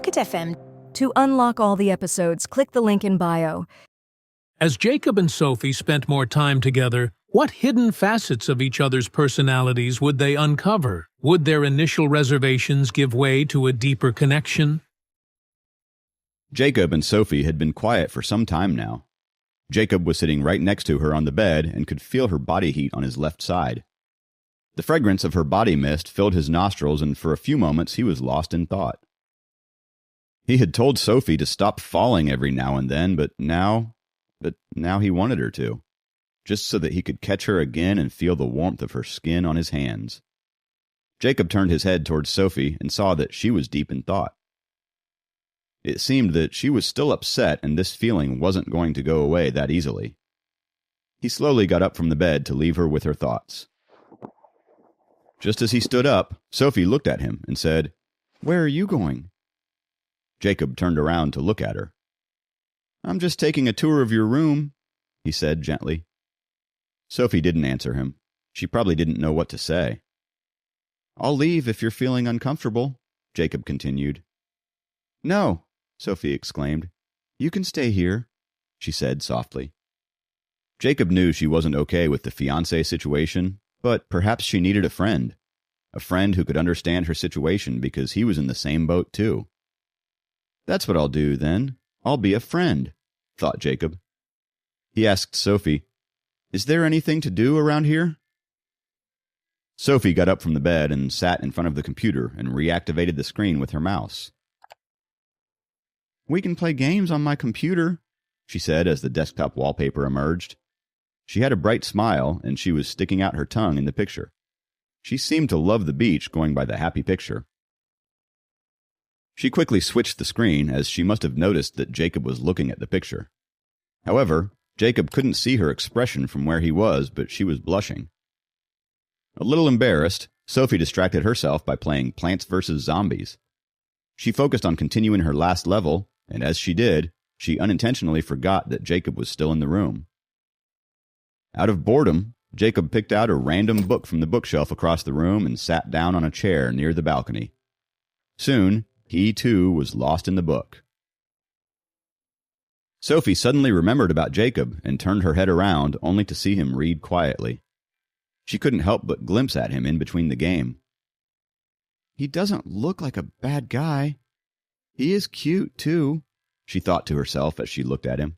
Pocket FM. To unlock all the episodes, click the link in bio. As Jacob and Sophie spent more time together, what hidden facets of each other's personalities would they uncover? Would their initial reservations give way to a deeper connection? Jacob and Sophie had been quiet for some time now. Jacob was sitting right next to her on the bed and could feel her body heat on his left side. The fragrance of her body mist filled his nostrils, and for a few moments he was lost in thought. He had told Sophie to stop falling every now and then, but now he wanted her to, just so that he could catch her again and feel the warmth of her skin on his hands. Jacob turned his head towards Sophie and saw that she was deep in thought. It seemed that she was still upset, and this feeling wasn't going to go away that easily. He slowly got up from the bed to leave her with her thoughts. Just as he stood up, Sophie looked at him and said, "Where are you going?" Jacob turned around to look at her. "I'm just taking a tour of your room," he said gently. Sophie didn't answer him. She probably didn't know what to say. "I'll leave if you're feeling uncomfortable," Jacob continued. "No," Sophie exclaimed. "You can stay here," she said softly. Jacob knew she wasn't okay with the fiancé situation, but perhaps she needed a friend who could understand her situation because he was in the same boat too. "That's what I'll do, then. I'll be a friend," thought Jacob. He asked Sophie, "Is there anything to do around here?" Sophie got up from the bed and sat in front of the computer and reactivated the screen with her mouse. "We can play games on my computer," she said as the desktop wallpaper emerged. She had a bright smile, and she was sticking out her tongue in the picture. She seemed to love the beach, going by the happy picture. She quickly switched the screen, as she must have noticed that Jacob was looking at the picture. However, Jacob couldn't see her expression from where he was, but she was blushing. A little embarrassed, Sophie distracted herself by playing Plants vs. Zombies. She focused on continuing her last level, and as she did, she unintentionally forgot that Jacob was still in the room. Out of boredom, Jacob picked out a random book from the bookshelf across the room and sat down on a chair near the balcony. Soon, he too was lost in the book. Sophie suddenly remembered about Jacob and turned her head around only to see him read quietly. She couldn't help but glimpse at him in between the game. "He doesn't look like a bad guy. He is cute, too," she thought to herself as she looked at him.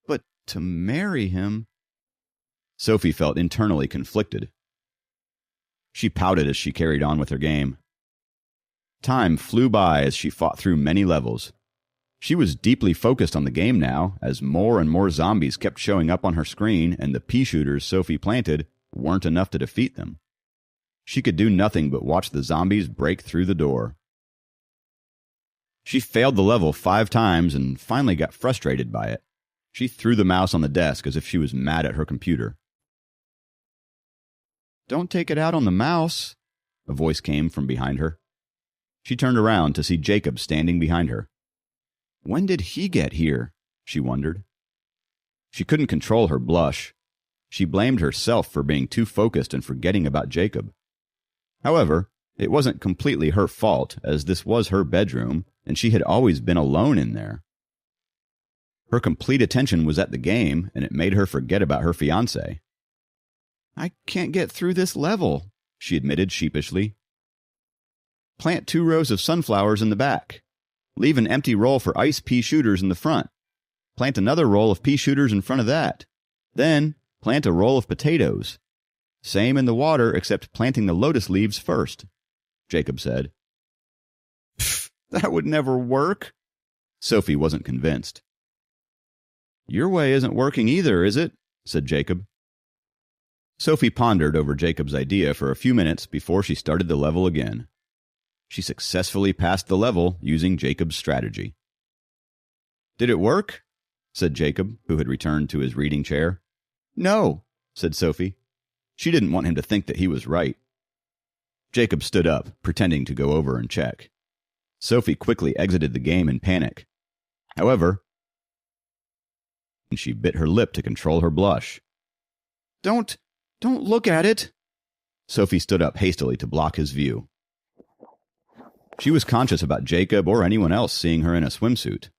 "But to marry him—" Sophie felt internally conflicted. She pouted as she carried on with her game. Time flew by as she fought through many levels. She was deeply focused on the game now, as more and more zombies kept showing up on her screen, and the pea shooters Sophie planted weren't enough to defeat them. She could do nothing but watch the zombies break through the door. She failed the level 5 times and finally got frustrated by it. She threw the mouse on the desk as if she was mad at her computer. "Don't take it out on the mouse," a voice came from behind her. She turned around to see Jacob standing behind her. When did he get here? She wondered. She couldn't control her blush. She blamed herself for being too focused and forgetting about Jacob. However, it wasn't completely her fault, as this was her bedroom, and she had always been alone in there. Her complete attention was at the game, and it made her forget about her fiancé. "I can't get through this level," she admitted sheepishly. "Plant 2 rows of sunflowers in the back. Leave an empty roll for ice pea shooters in the front. Plant another roll of pea shooters in front of that. Then plant a roll of potatoes. Same in the water, except planting the lotus leaves first," Jacob said. "Pfft, that would never work." Sophie wasn't convinced. "Your way isn't working either, is it?" said Jacob. Sophie pondered over Jacob's idea for a few minutes before she started the level again. She successfully passed the level using Jacob's strategy. "Did it work?" said Jacob, who had returned to his reading chair. "No," said Sophie. She didn't want him to think that he was right. Jacob stood up, pretending to go over and check. Sophie quickly exited the game in panic. However, she bit her lip to control her blush. Don't look at it." Sophie stood up hastily to block his view. She was conscious about Jacob or anyone else seeing her in a swimsuit.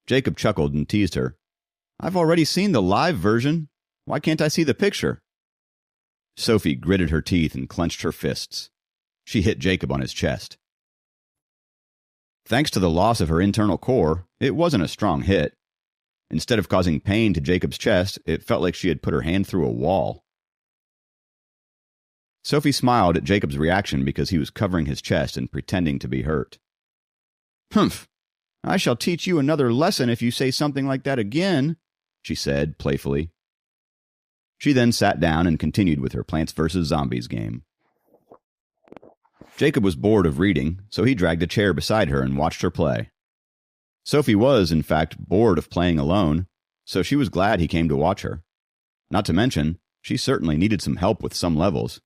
Jacob chuckled and teased her. "I've already seen the live version. Why can't I see the picture?" Sophie gritted her teeth and clenched her fists. She hit Jacob on his chest. Thanks to the loss of her internal core, it wasn't a strong hit. Instead of causing pain to Jacob's chest, it felt like she had put her hand through a wall. Sophie smiled at Jacob's reaction because he was covering his chest and pretending to be hurt. "Humph! I shall teach you another lesson if you say something like that again," she said playfully. She then sat down and continued with her Plants vs. Zombies game. Jacob was bored of reading, so he dragged a chair beside her and watched her play. Sophie was, in fact, bored of playing alone, so she was glad he came to watch her. Not to mention, she certainly needed some help with some levels.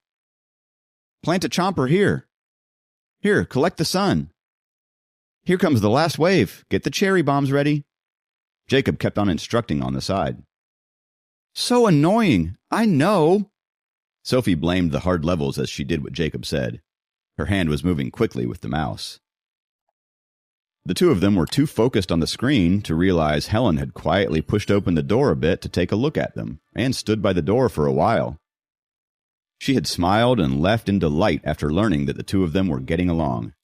"Plant a chomper here. Here, collect the sun. Here comes the last wave. Get the cherry bombs ready." Jacob kept on instructing on the side. "So annoying. I know." Sophie blamed the hard levels as she did what Jacob said. Her hand was moving quickly with the mouse. The two of them were too focused on the screen to realize Helen had quietly pushed open the door a bit to take a look at them, and stood by the door for a while. She had smiled and left in delight after learning that the two of them were getting along.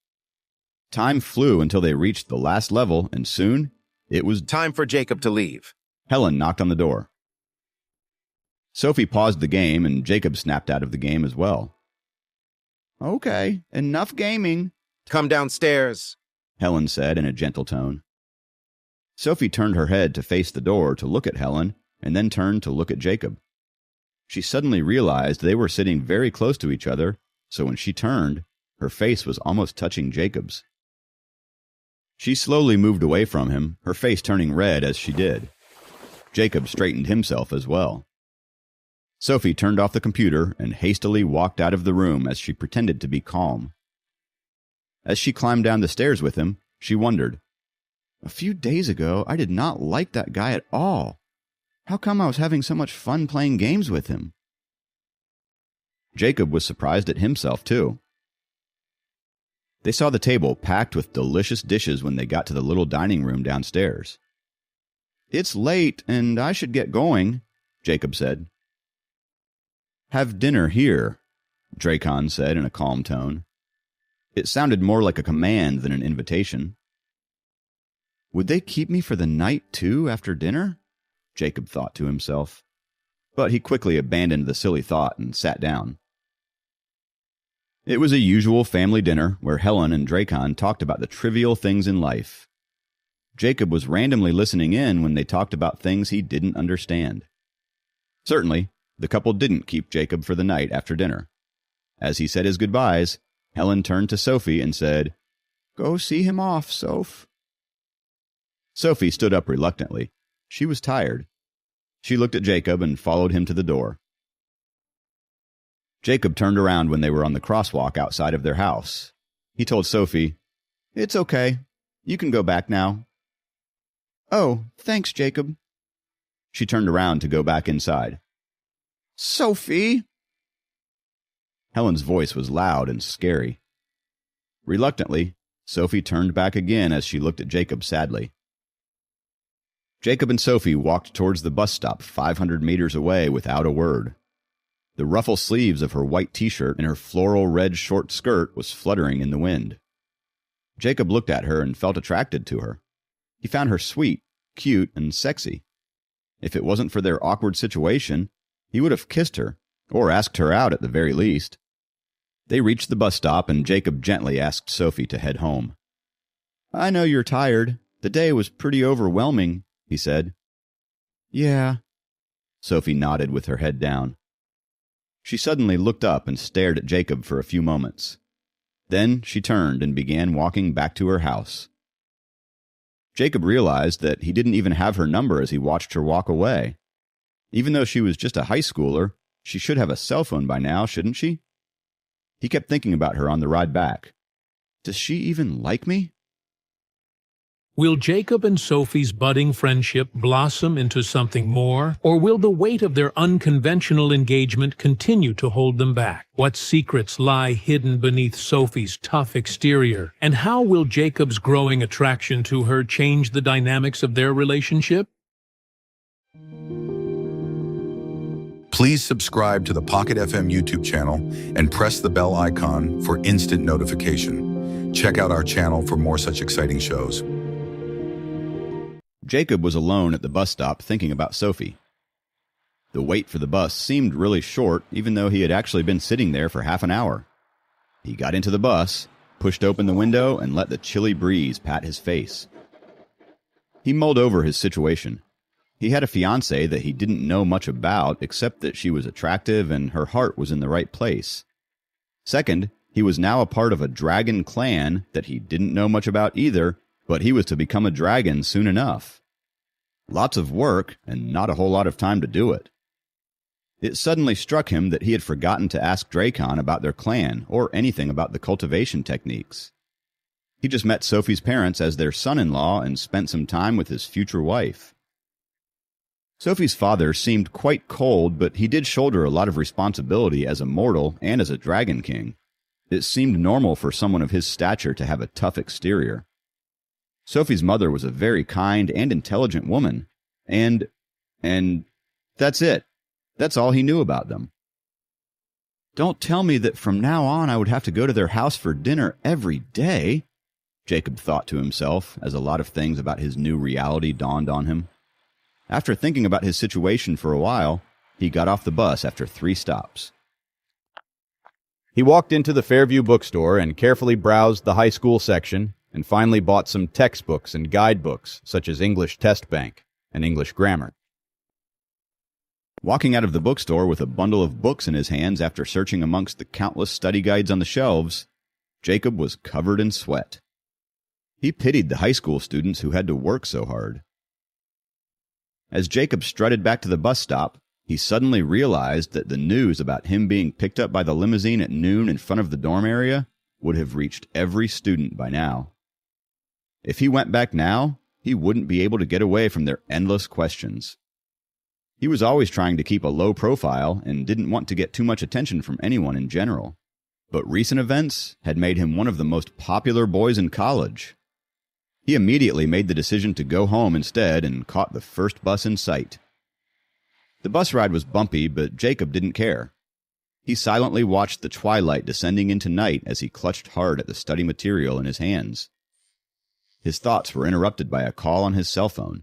Time flew until they reached the last level, and soon it was Time for Jacob to leave. Helen knocked on the door. Sophie paused the game, and Jacob snapped out of the game as well. "Okay, enough gaming," Come downstairs. Helen said in a gentle tone. Sophie turned her head to face the door to look at Helen, and then turned to look at Jacob. She suddenly realized they were sitting very close to each other, so when she turned, her face was almost touching Jacob's. She slowly moved away from him, her face turning red as she did. Jacob straightened himself as well. Sophie turned off the computer and hastily walked out of the room as she pretended to be calm. As she climbed down the stairs with him, she wondered, "A few days ago, I did not like that guy at all. How come I was having so much fun playing games with him?" Jacob was surprised at himself, too. They saw the table packed with delicious dishes when they got to the little dining room downstairs. "It's late, and I should get going," Jacob said. "Have dinner here," Dracon said in a calm tone. It sounded more like a command than an invitation. Would they keep me for the night, too, after dinner? Jacob thought to himself. But he quickly abandoned the silly thought and sat down. It was a usual family dinner where Helen and Dracon talked about the trivial things in life. Jacob was randomly listening in when they talked about things he didn't understand. Certainly, the couple didn't keep Jacob for the night after dinner. As he said his goodbyes, Helen turned to Sophie and said, "Go see him off, Soph." Sophie stood up reluctantly. She was tired. She looked at Jacob and followed him to the door. Jacob turned around when they were on the crosswalk outside of their house. He told Sophie, "It's okay. You can go back now." "Oh, thanks, Jacob." She turned around to go back inside. "Sophie!" Helen's voice was loud and scary. Reluctantly, Sophie turned back again as she looked at Jacob sadly. Jacob and Sophie walked towards the bus stop 500 meters away without a word. The ruffle sleeves of her white t-shirt and her floral red short skirt was fluttering in the wind. Jacob looked at her and felt attracted to her. He found her sweet, cute, and sexy. If it wasn't for their awkward situation, he would have kissed her, or asked her out at the very least. They reached the bus stop, and Jacob gently asked Sophie to head home. "I know you're tired. The day was pretty overwhelming," he said. "Yeah." Sophie nodded with her head down. She suddenly looked up and stared at Jacob for a few moments. Then she turned and began walking back to her house. Jacob realized that he didn't even have her number as he watched her walk away. Even though she was just a high schooler, she should have a cell phone by now, shouldn't she? He kept thinking about her on the ride back. Does she even like me? Will Jacob and Sophie's budding friendship blossom into something more, or will the weight of their unconventional engagement continue to hold them back? What secrets lie hidden beneath Sophie's tough exterior, and how will Jacob's growing attraction to her change the dynamics of their relationship? Please subscribe to the Pocket FM YouTube channel and press the bell icon for instant notification. Check out our channel for more such exciting shows. Jacob was alone at the bus stop thinking about Sophie. The wait for the bus seemed really short, even though he had actually been sitting there for half an hour. He got into the bus, pushed open the window, and let the chilly breeze pat his face. He mulled over his situation. He had a fiancée that he didn't know much about, except that she was attractive and her heart was in the right place. Second, he was now a part of a dragon clan that he didn't know much about either, but he was to become a dragon soon enough. Lots of work, and not a whole lot of time to do it. It suddenly struck him that he had forgotten to ask Dracon about their clan, or anything about the cultivation techniques. He just met Sophie's parents as their son-in-law and spent some time with his future wife. Sophie's father seemed quite cold, but he did shoulder a lot of responsibility as a mortal and as a dragon king. It seemed normal for someone of his stature to have a tough exterior. Sophie's mother was a very kind and intelligent woman, and that's it. That's all he knew about them. Don't tell me that from now on I would have to go to their house for dinner every day, Jacob thought to himself as a lot of things about his new reality dawned on him. After thinking about his situation for a while, he got off the bus after 3 stops. He walked into the Fairview bookstore and carefully browsed the high school section, and finally bought some textbooks and guidebooks, such as English Test Bank and English Grammar. Walking out of the bookstore with a bundle of books in his hands after searching amongst the countless study guides on the shelves, Jacob was covered in sweat. He pitied the high school students who had to work so hard. As Jacob strutted back to the bus stop, he suddenly realized that the news about him being picked up by the limousine at noon in front of the dorm area would have reached every student by now. If he went back now, he wouldn't be able to get away from their endless questions. He was always trying to keep a low profile and didn't want to get too much attention from anyone in general. But recent events had made him one of the most popular boys in college. He immediately made the decision to go home instead and caught the first bus in sight. The bus ride was bumpy, but Jacob didn't care. He silently watched the twilight descending into night as he clutched hard at the study material in his hands. His thoughts were interrupted by a call on his cell phone.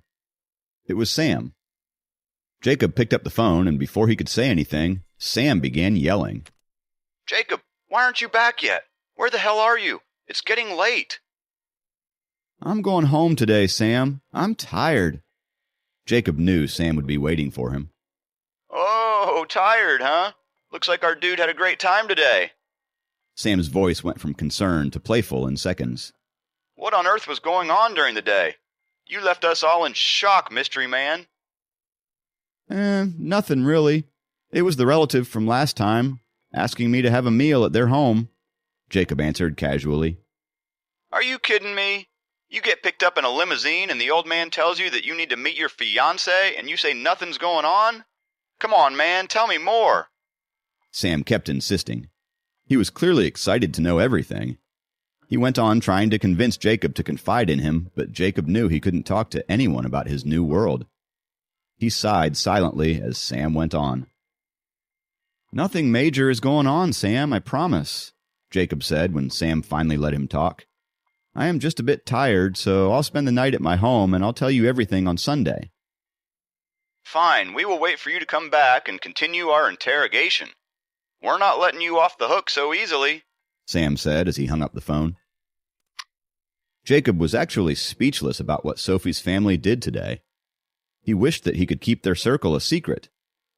It was Sam. Jacob picked up the phone, and before he could say anything, Sam began yelling. Jacob, why aren't you back yet? Where the hell are you? It's getting late. I'm going home today, Sam. I'm tired. Jacob knew Sam would be waiting for him. Oh, tired, huh? Looks like our dude had a great time today. Sam's voice went from concern to playful in seconds. What on earth was going on during the day? You left us all in shock, mystery man. Nothing really. It was the relative from last time, asking me to have a meal at their home, Jacob answered casually. Are you kidding me? You get picked up in a limousine and the old man tells you that you need to meet your fiancée and you say nothing's going on? Come on, man, tell me more. Sam kept insisting. He was clearly excited to know everything. He went on trying to convince Jacob to confide in him, but Jacob knew he couldn't talk to anyone about his new world. He sighed silently as Sam went on. Nothing major is going on, Sam, I promise, Jacob said when Sam finally let him talk. I am just a bit tired, so I'll spend the night at my home and I'll tell you everything on Sunday. Fine, we will wait for you to come back and continue our interrogation. We're not letting you off the hook so easily, Sam said as he hung up the phone. Jacob was actually speechless about what Sophie's family did today. He wished that he could keep their circle a secret,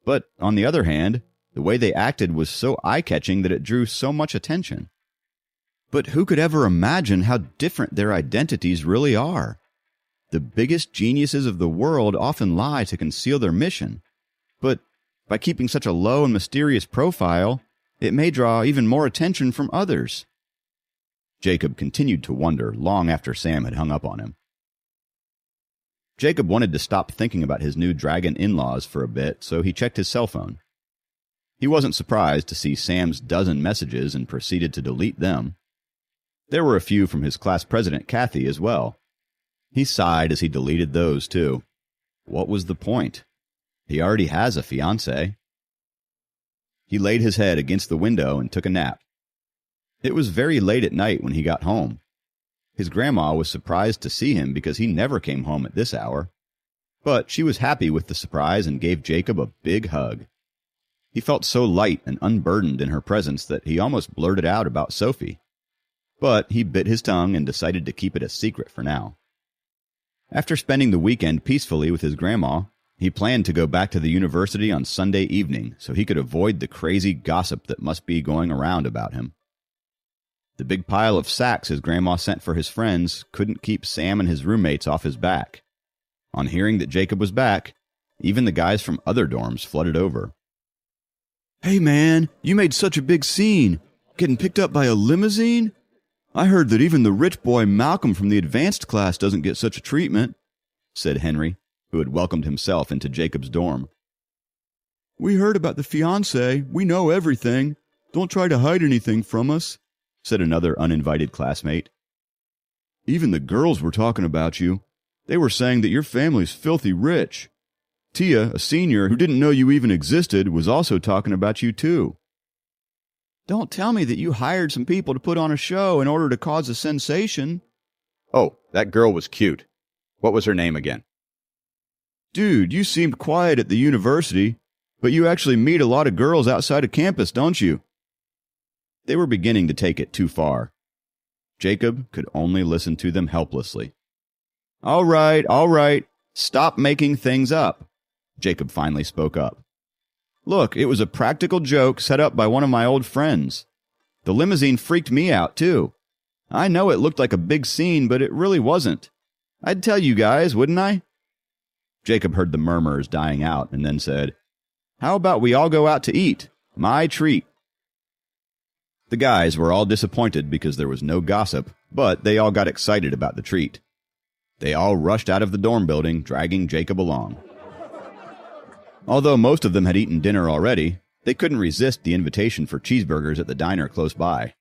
but on the other hand, the way they acted was so eye-catching that it drew so much attention. But who could ever imagine how different their identities really are? The biggest geniuses of the world often lie to conceal their mission, but by keeping such a low and mysterious profile, it may draw even more attention from others. Jacob continued to wonder long after Sam had hung up on him. Jacob wanted to stop thinking about his new dragon in-laws for a bit, so he checked his cell phone. He wasn't surprised to see Sam's dozen messages and proceeded to delete them. There were a few from his class president, Kathy, as well. He sighed as he deleted those, too. What was the point? He already has a fiancée. He laid his head against the window and took a nap. It was very late at night when he got home. His grandma was surprised to see him because he never came home at this hour. But she was happy with the surprise and gave Jacob a big hug. He felt so light and unburdened in her presence that he almost blurted out about Sophie. But he bit his tongue and decided to keep it a secret for now. After spending the weekend peacefully with his grandma, he planned to go back to the university on Sunday evening so he could avoid the crazy gossip that must be going around about him. The big pile of sacks his grandma sent for his friends couldn't keep Sam and his roommates off his back. On hearing that Jacob was back, even the guys from other dorms flooded over. "Hey man, you made such a big scene. Getting picked up by a limousine? I heard that even the rich boy Malcolm from the advanced class doesn't get such a treatment," said Henry, who had welcomed himself into Jacob's dorm. "We heard about the fiancé. We know everything. Don't try to hide anything from us," said another uninvited classmate. "Even the girls were talking about you. They were saying that your family's filthy rich. Tia, a senior who didn't know you even existed, was also talking about you too." "Don't tell me that you hired some people to put on a show in order to cause a sensation." "Oh, that girl was cute. What was her name again?" "Dude, you seemed quiet at the university, but you actually meet a lot of girls outside of campus, don't you?" They were beginning to take it too far. Jacob could only listen to them helplessly. All right. Stop making things up," Jacob finally spoke up. "Look, it was a practical joke set up by one of my old friends. The limousine freaked me out, too. I know it looked like a big scene, but it really wasn't. I'd tell you guys, wouldn't I?" Jacob heard the murmurs dying out and then said, "How about we all go out to eat? My treat." The guys were all disappointed because there was no gossip, but they all got excited about the treat. They all rushed out of the dorm building, dragging Jacob along. Although most of them had eaten dinner already, they couldn't resist the invitation for cheeseburgers at the diner close by.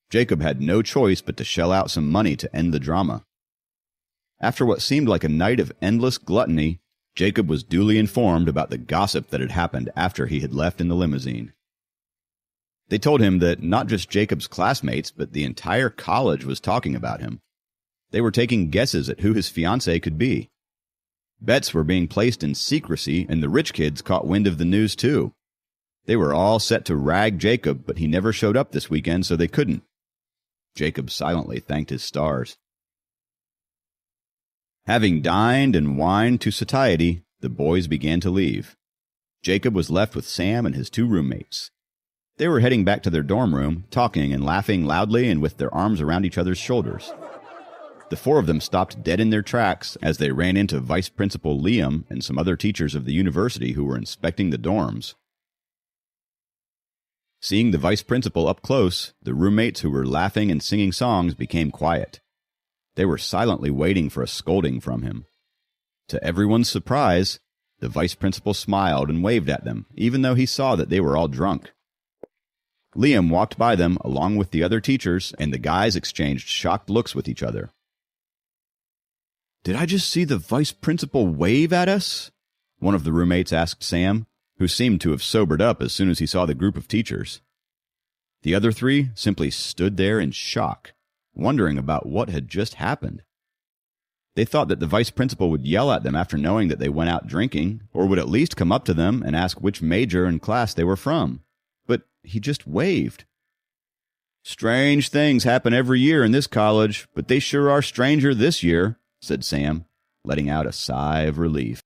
Jacob had no choice but to shell out some money to end the drama. After what seemed like a night of endless gluttony, Jacob was duly informed about the gossip that had happened after he had left in the limousine. They told him that not just Jacob's classmates, but the entire college was talking about him. They were taking guesses at who his fiancée could be. Bets were being placed in secrecy, and the rich kids caught wind of the news too. They were all set to rag Jacob, but he never showed up this weekend, so they couldn't. Jacob silently thanked his stars. Having dined and wined to satiety, the boys began to leave. Jacob was left with Sam and his two roommates. They were heading back to their dorm room, talking and laughing loudly and with their arms around each other's shoulders. The four of them stopped dead in their tracks as they ran into Vice Principal Liam and some other teachers of the university who were inspecting the dorms. Seeing the vice principal up close, the roommates who were laughing and singing songs became quiet. They were silently waiting for a scolding from him. To everyone's surprise, the vice principal smiled and waved at them, even though he saw that they were all drunk. Liam walked by them along with the other teachers, and the guys exchanged shocked looks with each other. "Did I just see the vice principal wave at us?" one of the roommates asked Sam, who seemed to have sobered up as soon as he saw the group of teachers. The other three simply stood there in shock, wondering about what had just happened. They thought that the vice principal would yell at them after knowing that they went out drinking, or would at least come up to them and ask which major and class they were from. But he just waved. "Strange things happen every year in this college, but they sure are stranger this year," said Sam, letting out a sigh of relief.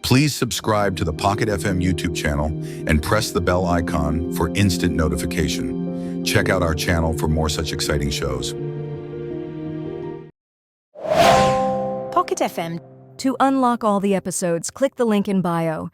Please subscribe to the Pocket FM YouTube channel and press the bell icon for instant notification. Check out our channel for more such exciting shows. Pocket FM. To unlock all the episodes, click the link in bio.